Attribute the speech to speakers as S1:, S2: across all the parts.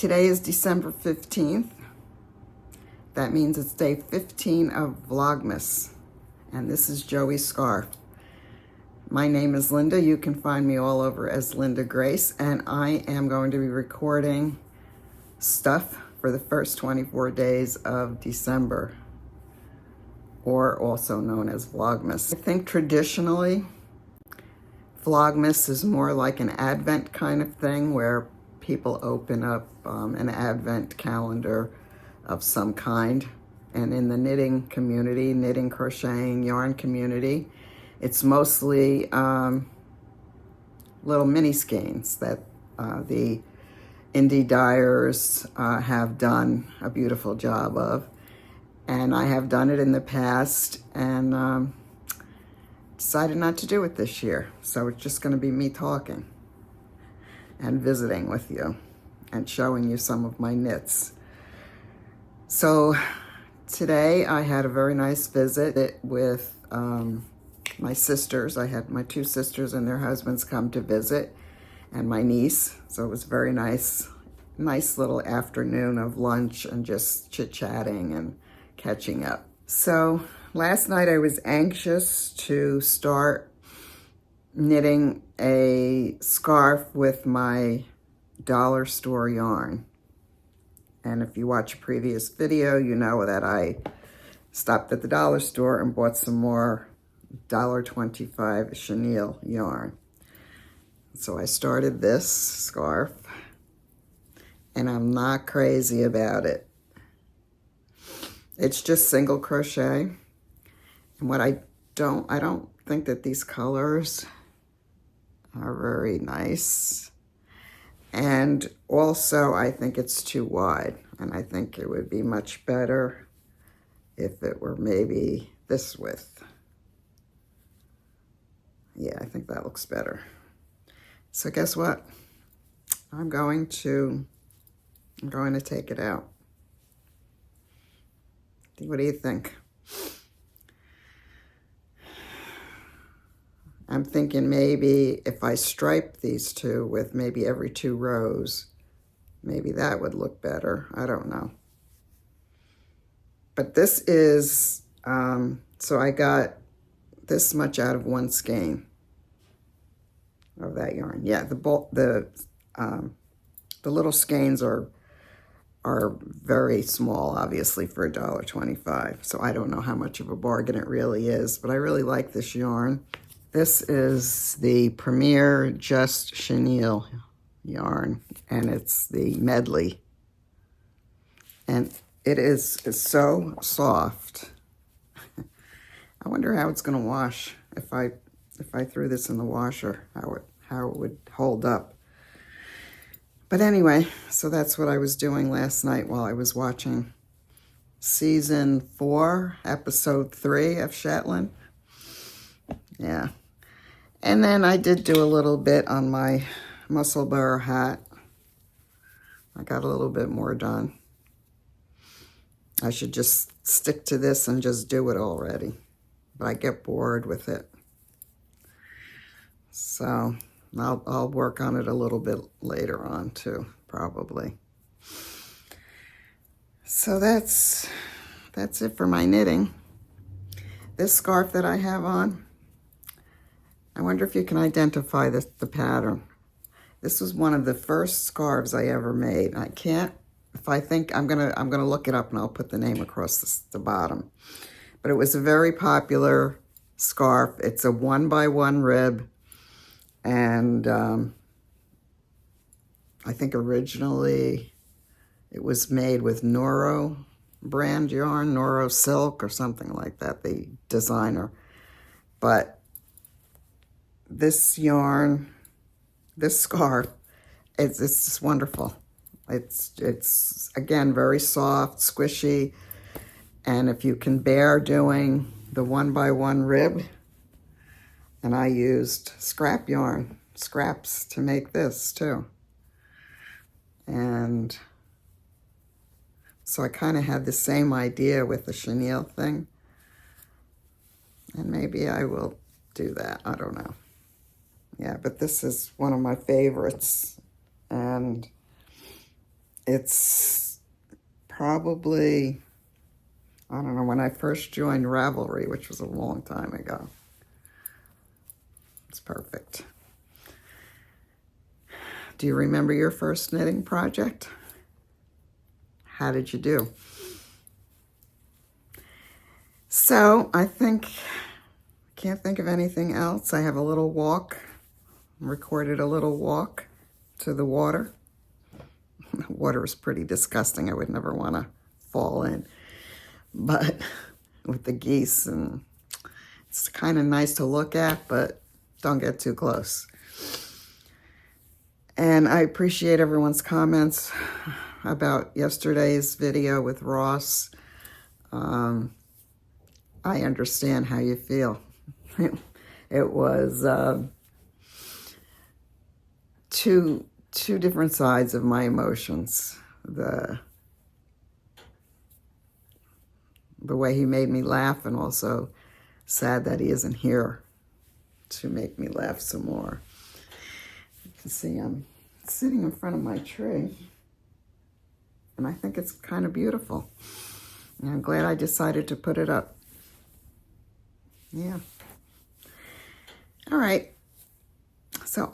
S1: Today is December 15th. That means it's day 15 of Vlogmas. And this is Joey's scarf. My name is Linda. You can find me all over as Linda Grace. And I am going to be recording stuff for the first 24 days of December, or also known as Vlogmas. I think traditionally, Vlogmas is more like an Advent kind of thing where people open up an Advent calendar of some kind. And in the knitting community, knitting, crocheting, yarn community, it's mostly little mini skeins that the indie dyers have done a beautiful job of. And I have done it in the past and decided not to do it this year. So it's just going to be me talking and visiting with you and showing you some of my knits. So today I had a very nice visit with my sisters. I had my two sisters and their husbands come to visit, and my niece. So it was very nice little afternoon of lunch and just chit-chatting and catching up. So last night I was anxious to start knitting a scarf with my dollar store yarn. And if you watch a previous video, you know that I stopped at the dollar store and bought some more $1.25 chenille yarn. So I started this scarf, and I'm not crazy about it. It's just single crochet. And what I don't think that these colors are very nice. And also I think it's too wide. And I think it would be much better if it were maybe this width. Yeah, I think that looks better. So guess what? I'm going to take it out. What do you think? I'm thinking maybe if I stripe these two with maybe every 2 rows, maybe that would look better. I don't know. But this is, so I got this much out of one skein of that yarn. Yeah, the little skeins are very small, obviously, for $1.25. So I don't know how much of a bargain it really is, but I really like this yarn. This is the Premier Just Chenille yarn, and it's the medley. And it's so soft. I wonder how it's gonna wash if I threw this in the washer, how it would hold up. But anyway, so that's what I was doing last night while I was watching season 4, episode 3 of Shetland. Yeah. And then I did do a little bit on my muscle burr hat. I got a little bit more done. I should just stick to this and just do it already. But I get bored with it. So I'll work on it a little bit later on too, probably. So that's it for my knitting. This scarf that I have on, I wonder if you can identify the pattern. This was one of the first scarves I ever made. I can't, if I think, I'm gonna look it up and I'll put the name across the bottom. But it was a very popular scarf. It's a 1x1 rib. And I think originally it was made with Noro brand yarn, Noro Silk or something like that, the designer. But this yarn, this scarf, it's just wonderful. It's again, very soft, squishy. And if you can bear doing the 1x1 rib, and I used scrap yarn, scraps to make this too. And so I kind of had the same idea with the chenille thing. And maybe I will do that, I don't know. Yeah, but this is one of my favorites. And It's probably, I don't know, when I first joined Ravelry, which was a long time ago. It's perfect. Do you remember your first knitting project? How did you do? So I can't think of anything else. I have a little walk, recorded a little walk to the water. The water is pretty disgusting. I would never want to fall in. But with the geese, and it's kind of nice to look at, but don't get too close. And I appreciate everyone's comments about yesterday's video with Ross. I understand how you feel. It was two different sides of my emotions. The way he made me laugh, and also sad that he isn't here to make me laugh some more. You can see I'm sitting in front of my tree, and I think it's kind of beautiful. And I'm glad I decided to put it up. Yeah. All right. So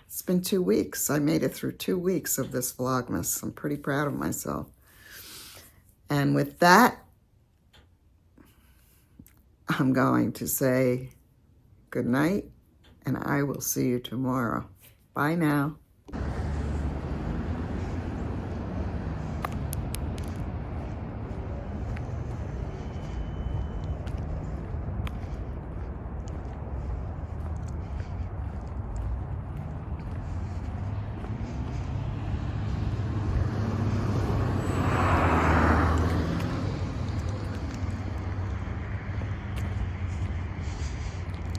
S1: it's been 2 weeks. I made it through 2 weeks of this Vlogmas. I'm pretty proud of myself. And with that, I'm going to say good night, and I will see you tomorrow. Bye now.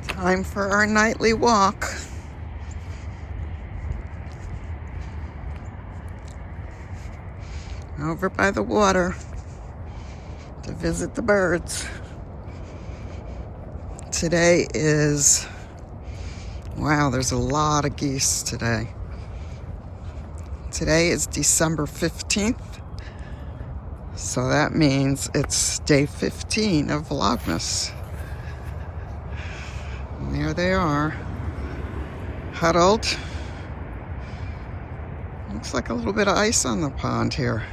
S1: Time for our nightly walk. Over by the water to visit the birds. Today is, wow, there's a lot of geese today. Today is December 15th. So that means it's day 15 of Vlogmas. And there they are, huddled. Looks like a little bit of ice on the pond here.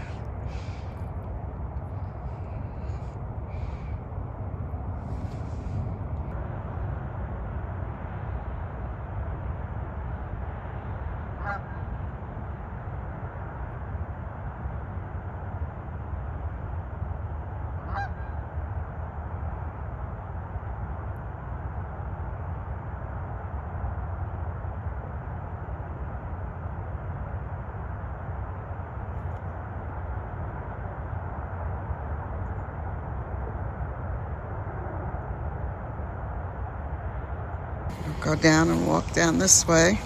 S1: Go down and walk down this way.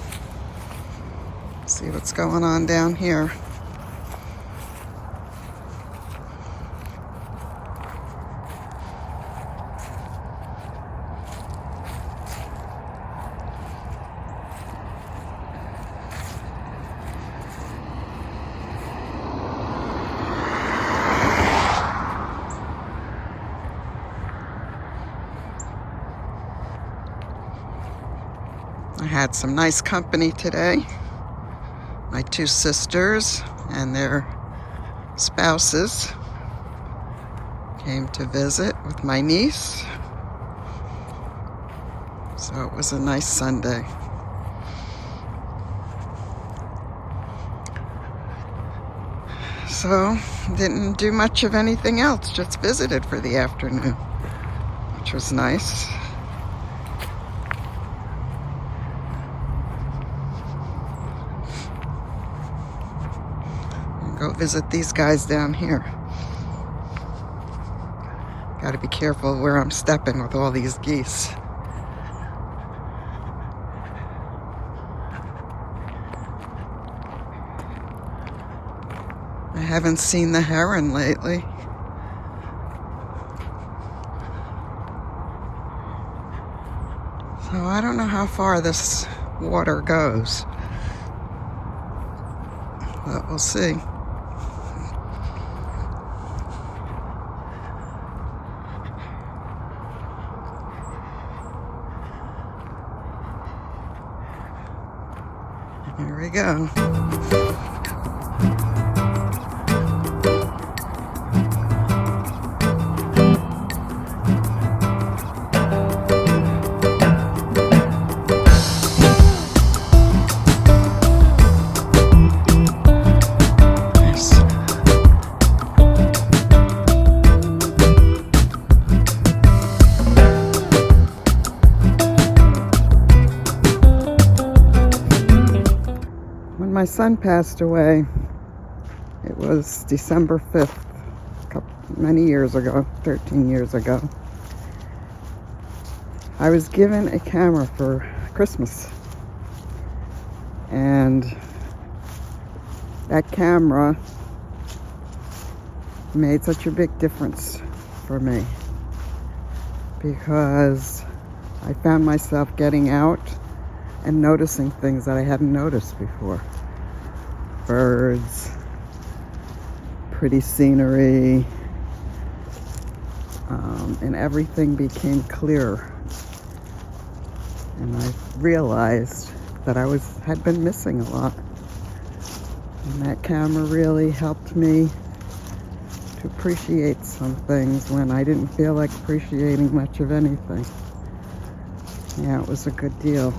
S1: See what's going on down here. I had some nice company today. My 2 sisters and their spouses came to visit with my niece. So it was a nice Sunday. So didn't do much of anything else, just visited for the afternoon, which was nice. Go visit these guys down here. Got to be careful where I'm stepping with all these geese. I haven't seen the heron lately. So I don't know how far this water goes. but we'll see. Here we go. When my son passed away, it was December 5th, many years ago, 13 years ago. I was given a camera for Christmas, and that camera made such a big difference for me because I found myself getting out and noticing things that I hadn't noticed before. Birds, pretty scenery, and everything became clearer. And I realized that I had been missing a lot. And that camera really helped me to appreciate some things when I didn't feel like appreciating much of anything. Yeah, it was a good deal.